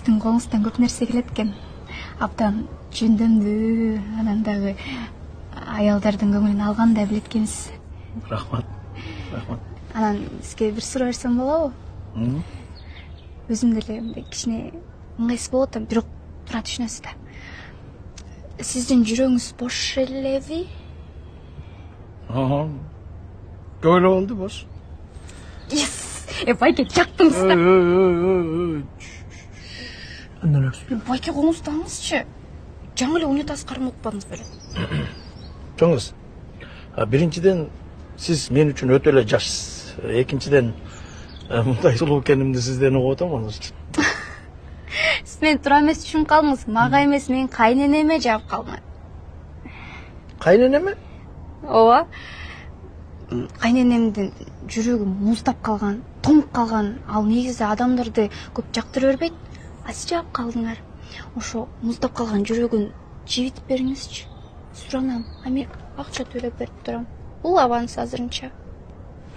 сиздин колуңуздан көп нерсе келет экен. Абдан жөндөмдүү, анан дагы аялдардын көңүлүн алгандай билет экенсиз. Рахмат. Анан сизге бир суроо берсем болобу? Өзүм деле мындай кичине ыңгайсыз болуп атам, бирок туура түшүнөсүз да. Сиздин жүрөгүңүз бош элеби? Көп эле болду бош. Байке жактыңыз да. Андан өксү. Байке коңузду алыңызчы. Жаңы эле унитаз кармап укпадыңыз беле? Чоңуз. Биринчиден сиз мен үчүн өтө эле жашсыз. Экинчиден мындай сулуу экенимди сизден угуп атам анын үчүн. Сиз мени туура эмес түшүнүп калдыңыз. Мага эмес, менин кайненеме жаап калдыңыз. Кайненеме? Ооба. Кайненемдин жүрөгү муздап калган, тоңуп калган. Ал негизи адамдарды көп жактыра бербейт. А сиз жаап калдыңар. Ошо муздап калган жүрөгүн жибитип бериңизчи. Суранам. Мен акча төлөп берип турам. Бул аванс азырынча.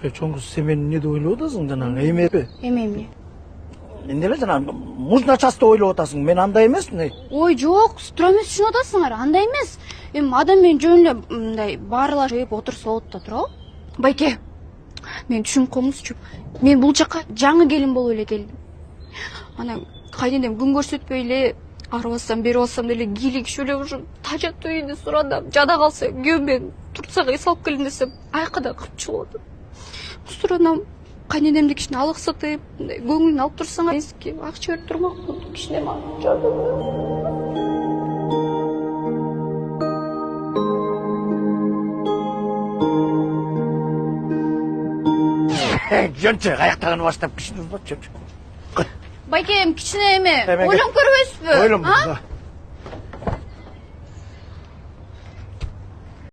Чоңуз, сен мени эмне деп ойлоп атасың жанагы? Эмепи? Эмне? Эмне жанагы мужначасты ойлоп атасың? Мен андай эмесмин. Ой, жок, сиз туура эмес түшүнүп атасыңар. Андай эмес. Адам менен жөн эле мындай баарылашып отурса болот да туурабы? Байке, мен түшүнүп коңузчу. Мен бул жака жаңы келин болуп эле келдим. Анан кайненем күн көрсөтпөй эле ары бассам бери бассам деле кийлигишип эле ушу тажат үйүндү сурадам. Жада калса күйөөмөн турцага эс алып келин десем, айкада кырып чыгып атат. Суранам, кайненемди кичине алыксытып, көңүлүн алып турсаңар, эски акча берип турмакмын. Кичине мага жардам. Жөнчө, аяктаганы баштап кичине узат, жөнчө. Байкем, кичине эме, ойлонуп көрбөйсүзбү? Ойлонбойм.